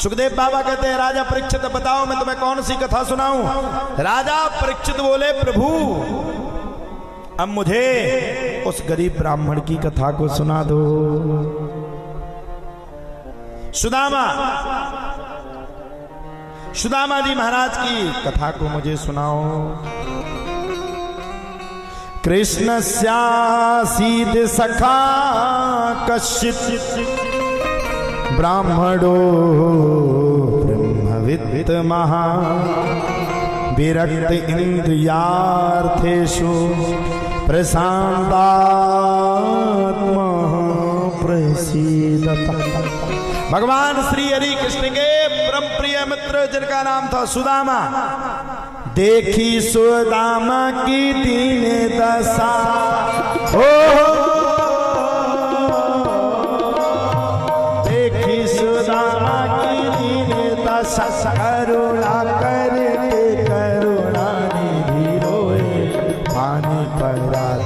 सुखदेव बाबा कहते हैं राजा परीक्षित बताओ मैं तुम्हें कौन सी कथा सुनाऊं। राजा परीक्षित बोले प्रभु अब मुझे उस गरीब ब्राह्मण की कथा को सुना दो। सुदामा जी महाराज की कथा को मुझे सुनाओ। कृष्णस्यासीद सखा कश्चित् ब्राह्मणो ब्रह्मविद् महा विरक्त इंद्रियार्थेषु प्रशांतात्मा प्रसीदता। भगवान श्री हरि कृष्ण के परम प्रिय मित्र जिनका नाम था सुदामा, देखी सुदामा की दीन दशा ओ देखी सुदामा की दीन दशा करुणा करके करुणा निधि रोए पानी परात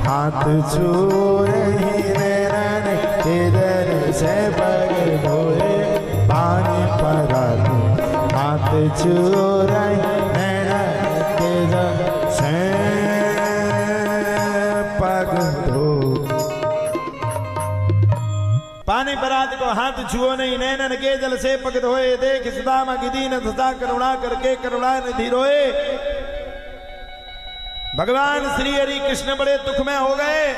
हाथ जोड़े नैनन इधर से बग धोए पानी परात हाथ जोड़े पानी परात को हाथ छुओ नहीं नैनन के जल से पग धोए देख सुदामा की दीन दशा करुणा करके करुणा निधि रोए। भगवान श्री हरि कृष्ण बड़े दुख में हो गए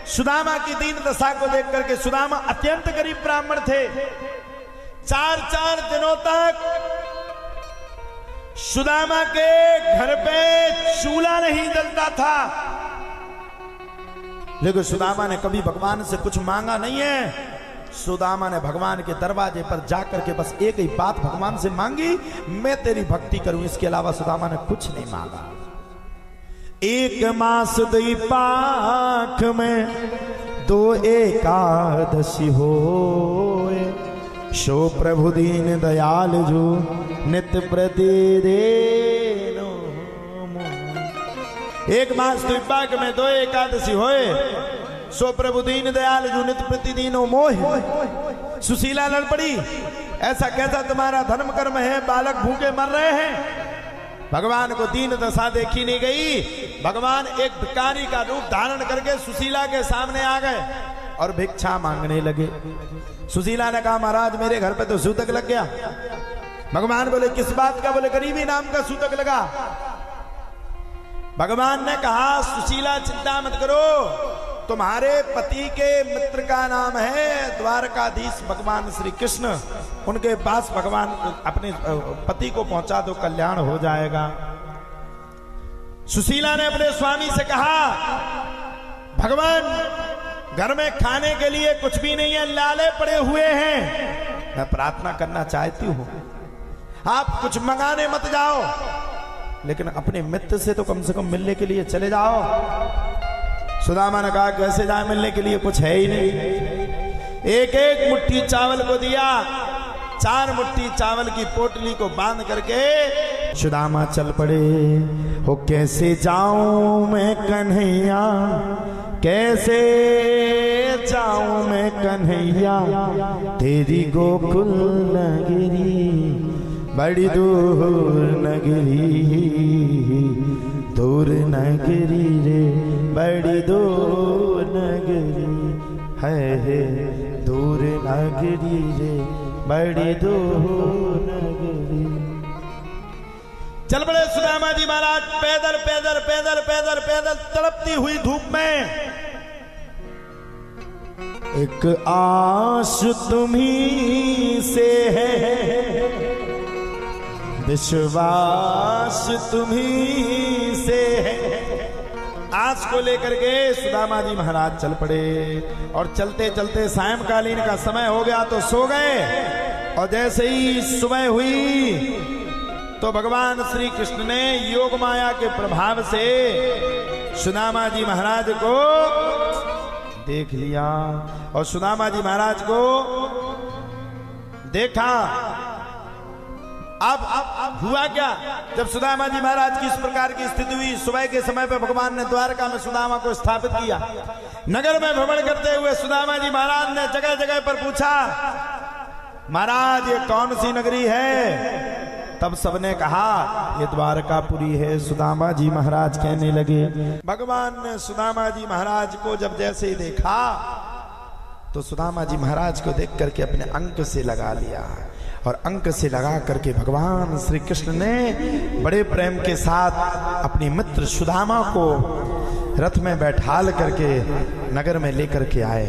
सुदामा की दीन दशा को देख करके। सुदामा अत्यंत गरीब ब्राह्मण थे। 4 दिनों तक सुदामा के घर पे चूल्हा नहीं जलता था, लेकिन सुदामा ने कभी भगवान से कुछ मांगा नहीं है। सुदामा ने भगवान के दरवाजे पर जाकर के बस एक ही बात भगवान से मांगी, मैं तेरी भक्ति करूं। इसके अलावा सुदामा ने कुछ नहीं मांगा। 1 मास द्विपाख में 2 एकादशी होए सो प्रभु दीन दयाल जो नित्य प्रति देनो। 1 मास द्विपाख में 2 एकादशी होए सो प्रभु दीन दयाल जो नित्य प्रतिदिनो मोह। सुशीला लड़ पड़ी, ऐसा कैसा तुम्हारा धर्म कर्म है, बालक भूखे मर रहे हैं। भगवान को दीन दशा देखी नहीं गई। भगवान एक भिखारी का रूप धारण करके सुशीला के सामने आ गए और भिक्षा मांगने लगे। सुशीला ने कहा महाराज मेरे घर पे तो सूतक लग गया। भगवान बोले किस बात का? बोले गरीबी नाम का सूतक लगा। भगवान ने कहा सुशीला चिंता मत करो, तुम्हारे पति के मित्र का नाम है द्वारकाधीश भगवान श्री कृष्ण, उनके पास भगवान अपने पति को पहुंचा दो, कल्याण हो जाएगा। सुशीला ने अपने स्वामी से कहा भगवान घर में खाने के लिए कुछ भी नहीं है, लाले पड़े हुए हैं, मैं प्रार्थना करना चाहती हूं, आप कुछ मंगाने मत जाओ, लेकिन अपने मित्र से तो कम से कम मिलने के लिए चले जाओ। सुदामा ने कहा कैसे जाए, मिलने के लिए कुछ है ही नहीं। एक मुट्ठी चावल को दिया, 4 मुट्ठी चावल की पोटली को बांध करके सुदामा चल पड़े। हो कैसे जाऊं मैं कन्हैया, कैसे जाऊं मैं कन्हैया, तेरी गोकुल नगरी बड़ी दूर नगरी, दूर नगरी रे बड़ी दूर नगरी है, दूर नगरी रे बड़ी दूर नगरी। चल पड़े सुदामा जी महाराज पैदल पैदल पैदल पैदल पैदल तड़पती हुई धूप में। एक आस तुम्ही से है, विश्वास तुम्ही से है। आस को लेकर के सुदामा जी महाराज चल पड़े और चलते चलते सायंकालीन का समय हो गया तो सो गए। और जैसे ही सुबह हुई तो भगवान श्री कृष्ण ने योग माया के प्रभाव से सुदामा जी महाराज को देख लिया। और सुदामा जी महाराज को देखा। अब हुआ क्या, जब सुदामा जी महाराज की इस प्रकार की स्थिति हुई, सुबह के समय पर भगवान ने द्वारका में सुदामा को स्थापित किया। नगर में भ्रमण करते हुए सुदामा जी महाराज ने जगह जगह पर पूछा महाराज ये कौन सी नगरी है? तब सबने कहा ये द्वारकापुरी है। सुदामा जी महाराज कहने लगे। भगवान ने सुदामा जी महाराज को जब जैसे ही देखा तो सुदामा जी महाराज को देख करके अपने अंक से लगा लिया, और अंक से लगा करके भगवान श्री कृष्ण ने बड़े प्रेम के साथ अपनी मित्र सुदामा को रथ में बैठाल करके नगर में लेकर के आए।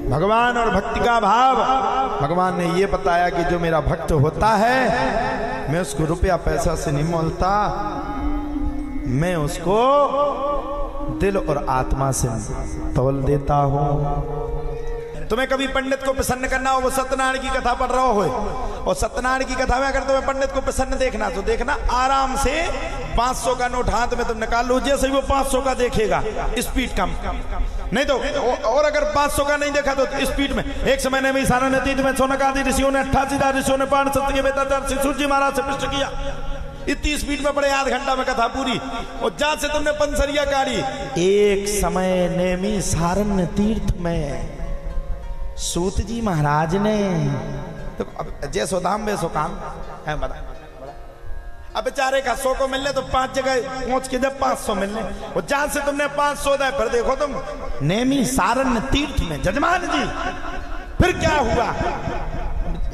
भगवान और भक्ति का भाव, भगवान ने ये बताया कि जो मेरा भक्त होता है मैं उसको रुपया पैसा से नहीं मोलता, मैं उसको दिल और आत्मा से तौल देता हूं। तुम्हें कभी पंडित को प्रसन्न करना हो, वो सत्यनारायण की कथा पढ़ रहा हो, और सत्यनारायण की कथा में अगर तुम्हें पंडित को प्रसन्न देखना तो देखना आराम से 500 का नोट हाथ में तुम निकाल लो, जैसे ही वो 500 का देखेगा स्पीड कम, नहीं तो और अगर 500 का नहीं देखा तो स्पीड में। एक समय ने भी सारा नतीज में सोनकादि ऋषियों ने 88 ऋषियों ने 5 सत्य के बेताचार शिशु जी महाराज से प्रश्न किया। इतनी स्पीड में पड़े, आध घंटा में कथा पूरी, और जहां से तुमने पंसरिया काढ़ी। एक समय नेमी सारण्य तीर्थ में सूत जी महाराज ने तो जैसो दाम वैसो काम है। अब बेचारे का 100 को मिलने तो 5 जगह पहुंच के जब 500 मिलने, और जहां से तुमने 500 दे, फिर देखो तुम नेमी सारण्य तीर्थ में जजमान जी, फिर क्या हुआ?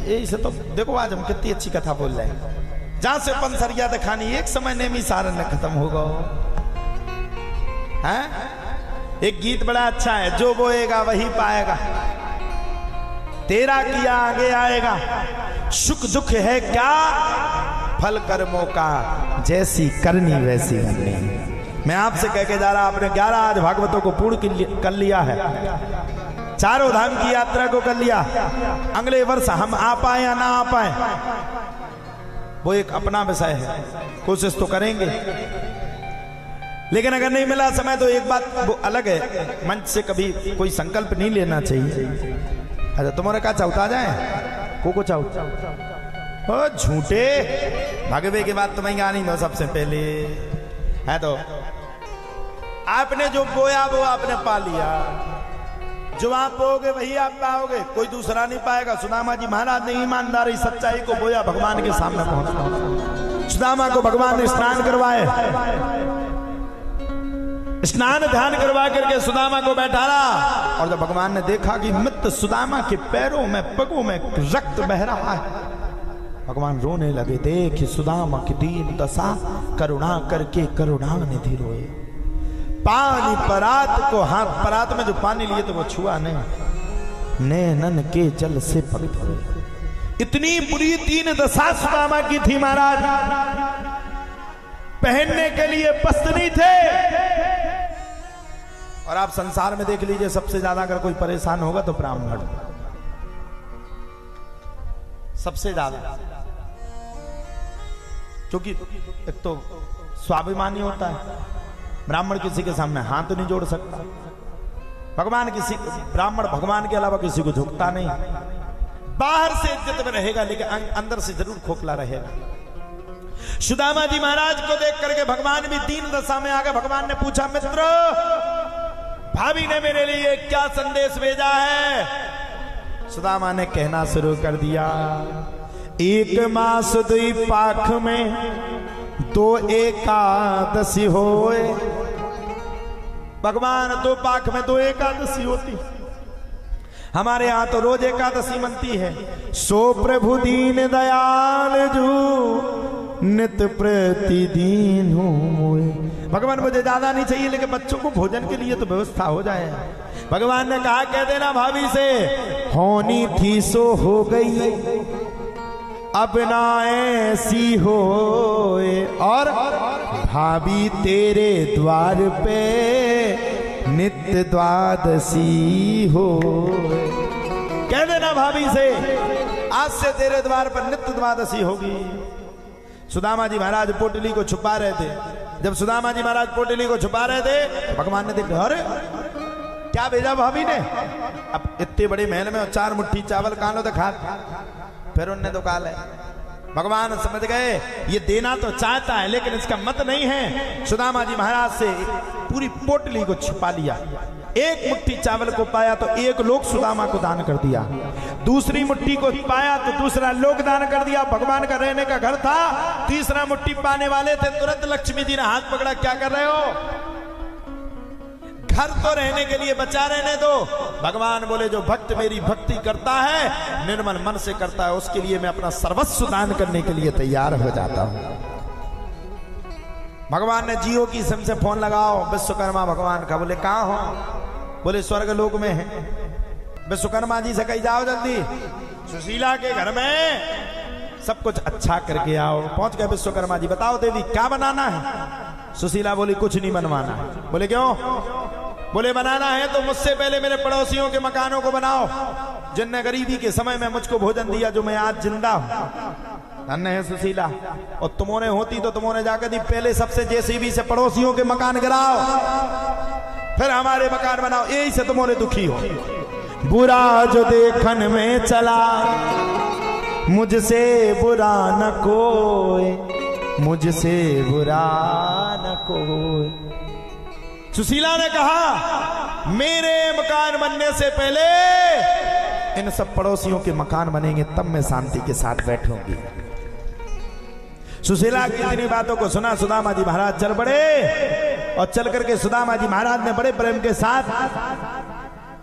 यही से तो देखो आज हम कितनी अच्छी कथा बोल रहे हैं। जहां से पंसरिया दिखानी, एक समय नेमी सारण्य खत्म होगा। एक गीत बड़ा अच्छा है, जो बोएगा वही पाएगा, तेरा किया आगे आएगा, सुख दुख है क्या फल कर्मों का, जैसी करनी वैसी करनी। मैं आपसे कह के जा रहा, आपने 11 आज भागवतों को पूर्ण कर लिया है, चारों धाम की यात्रा को कर लिया। अगले वर्ष हम आ पाए या ना आ पाए वो एक अपना विषय है, कोशिश तो करेंगे, लेकिन अगर नहीं मिला समय तो एक बात वो अलग है, मंच से कभी कोई संकल्प नहीं लेना चाहिए। अच्छा तुम्हारे का चाहता जाए को चाहू झूठे भगवे के बाद तुम्हें गानी दो सबसे पहले है। तो आपने जो बोया वो आपने पा लिया, जो आप बोगे वही आप पाओगे, कोई दूसरा नहीं पाएगा। सुदामा जी महाराज ने ईमानदारी सच्चाई को बोया, भगवान के सामने पहुंचा। सुदामा को भगवान ने स्नान करवाए, स्नान ध्यान करवा करके सुदामा को बैठाला, और जब भगवान ने देखा कि मित्र सुदामा के पैरों में पगों में रक्त बह रहा है, भगवान रोने लगे। देख सुदामा की दीन दशा, करुणा करके करुणानिधि रोए। पानी परात को, हाथ परात में जो पानी लिए तो वो छुआ नहीं, नैनन के जल से पग धोए। इतनी बुरी दीन दशा सुदामा की थी महाराज, पहनने के लिए वस्त्र नहीं थे। और आप संसार में देख लीजिए, सबसे ज्यादा अगर कोई परेशान होगा तो ब्राह्मण, सबसे ज्यादा, क्योंकि एक तो स्वाभिमानी होता है। ब्राह्मण किसी के सामने हाथ नहीं जोड़ सकता, ब्राह्मण भगवान के अलावा किसी को झुकता नहीं। बाहर से इज्जत में रहेगा लेकिन अंदर से जरूर खोखला रहेगा। सुदामा जी महाराज को देख करके भगवान भी दीन दशा में आ गए। भगवान ने पूछा, मित्र भाभी ने मेरे लिए क्या संदेश भेजा है? सुदामा ने कहना शुरू कर दिया, 1 मास 2 पाख में 2 एकादशी होए। भगवान 2 पाख में 2 एकादशी होती, हमारे यहाँ तो रोज एकादशी मनती है। सो प्रभु दीन दयाल जू नित प्रतिदीन होए। भगवान मुझे ज्यादा नहीं चाहिए, लेकिन बच्चों को भोजन के लिए तो व्यवस्था हो जाए। भगवान ने कहा, कह देना भाभी से, होनी थी सो हो गई, अब ना ऐसी होए। और भाभी तेरे द्वार पे नित्य द्वादशी हो। कह देना भाभी से, आज से तेरे द्वार पर नित्य द्वादशी होगी। सुदामा जी महाराज पोटली को छुपा रहे थे। जब सुदामा जी महाराज पोटली को छुपा रहे थे, भगवान ने देखा, अरे क्या भेजा भाभी ने? अब इतने बड़े महल में 4 मुट्ठी चावल कानो तो खा, फिर उनने तो काल है। भगवान समझ गए ये देना तो चाहता है लेकिन इसका मत नहीं है। सुदामा जी महाराज से पूरी पोटली को छुपा लिया। 1 मुट्ठी चावल को पाया तो 1 लोग सुदामा को दान कर दिया। दूसरी मुट्ठी को पाया तो दूसरा लोक दान कर दिया, भगवान का रहने का घर था। तीसरा मुट्ठी पाने वाले थे, तुरंत लक्ष्मी जी ने हाथ पकड़ा, क्या कर रहे हो? घर तो रहने के लिए बचा रहने दो। भगवान बोले जो भक्त मेरी भक्ति करता है, निर्मल मन से करता है, उसके लिए मैं अपना सर्वस्व दान करने के लिए तैयार हो जाता हूं। भगवान ने जियो की सिम से फोन लगाओ, विश्वकर्मा भगवान का। बोले कहां हो? बोले स्वर्ग लोक में है। विश्वकर्मा जी से कही जाओ जल्दी सुशीला के घर में सब कुछ अच्छा करके आओ। पहुंच गए विश्वकर्मा जी, बताओ देवी क्या बनाना है? सुशीला बोली कुछ नहीं बनवाना है। बोले क्यों? बोले बनाना है तो मुझसे पहले मेरे पड़ोसियों के मकानों को बनाओ, जिनने गरीबी के समय में मुझको भोजन दिया, जो मैं आज जिंदा हूं। धन्य है सुशीला। और तुमोने होती तो तुमोने जाकर दी, पहले सबसे जेसीबी से पड़ोसियों के मकान गिराओ, फिर हमारे मकान बनाओ, यही से तुमोने दुखी हो। बुरा जो देखन में चला, मुझसे बुरा न कोई, मुझसे बुरा न कोई। सुशीला ने कहा मेरे मकान बनने से पहले इन सब पड़ोसियों के मकान बनेंगे, तब मैं शांति के साथ बैठूंगी। सुशीला की इतनी बातों को सुना सुदामा जी महाराज चल पड़े, और चल करके सुदामा जी महाराज ने बड़े प्रेम के साथ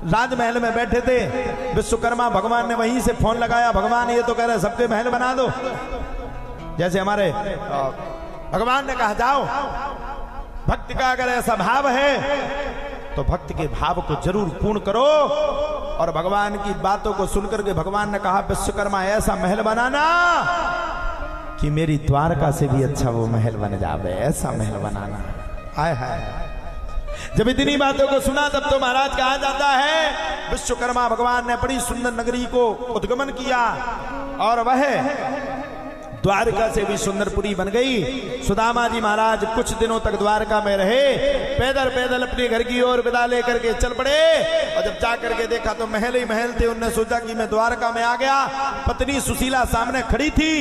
राजमहल में बैठे थे। विश्वकर्मा भगवान ने वहीं से फोन लगाया, भगवान ये तो कह रहे सबके महल बना दो। जैसे हमारे भगवान ने कहा जाओ, भक्ति का अगर ऐसा भाव है तो भक्ति के भाव को जरूर पूर्ण करो। और भगवान की बातों को सुनकर के भगवान ने कहा विश्वकर्मा ऐसा महल बनाना कि मेरी द्वारका से भी अच्छा वो महल बन जावे, ऐसा महल बनाना। हाय हाय। जब इतनी बातों को सुना तब तो महाराज कहा जाता है विश्वकर्मा भगवान ने बड़ी सुंदर नगरी को उद्गमन किया, और वह द्वारका से भी सुंदरपुरी बन गई। सुदामा जी महाराज कुछ दिनों तक द्वारका में रहे, पैदल पैदल अपने घर की ओर विदा लेकर के चल पड़े। और जब जाकर के देखा तो महल ही महल थे। उनने सोचा कि मैं द्वारका में आ गया। पत्नी सुशीला सामने खड़ी थी,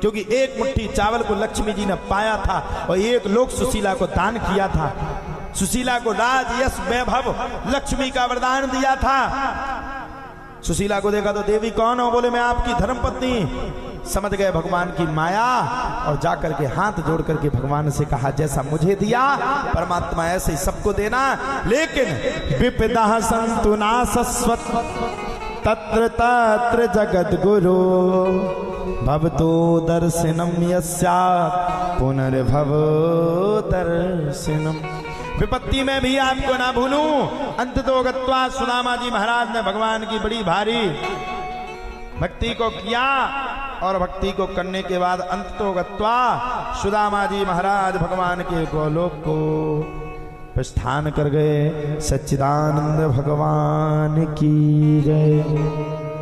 क्योंकि एक मुट्ठी चावल को लक्ष्मी जी ने पाया था और एक लोग सुशीला को दान किया था। सुशीला को राज यश वैभव लक्ष्मी का वरदान दिया था। सुशीला को देखा तो देवी कौन हो? बोले मैं आपकी धर्मपत्नी। समझ गए भगवान की माया, और जाकर के हाथ जोड़ करके भगवान से कहा जैसा मुझे दिया परमात्मा ऐसे ही सबको देना। लेकिन विपदा संतु नासस्वत तत्र तत्र जगत गुरु भवतो दर्शनम यस्यात् पुनर्भव दर्शनम। विपत्ति में भी आपको ना भूलूं। अंत तो गत्वा सुदामा जी महाराज ने भगवान की बड़ी भारी भक्ति को किया, और भक्ति को करने के बाद अंत तो गत्वा सुदामा जी महाराज भगवान के गोलोक को प्रस्थान कर गए। सच्चिदानंद भगवान की जय।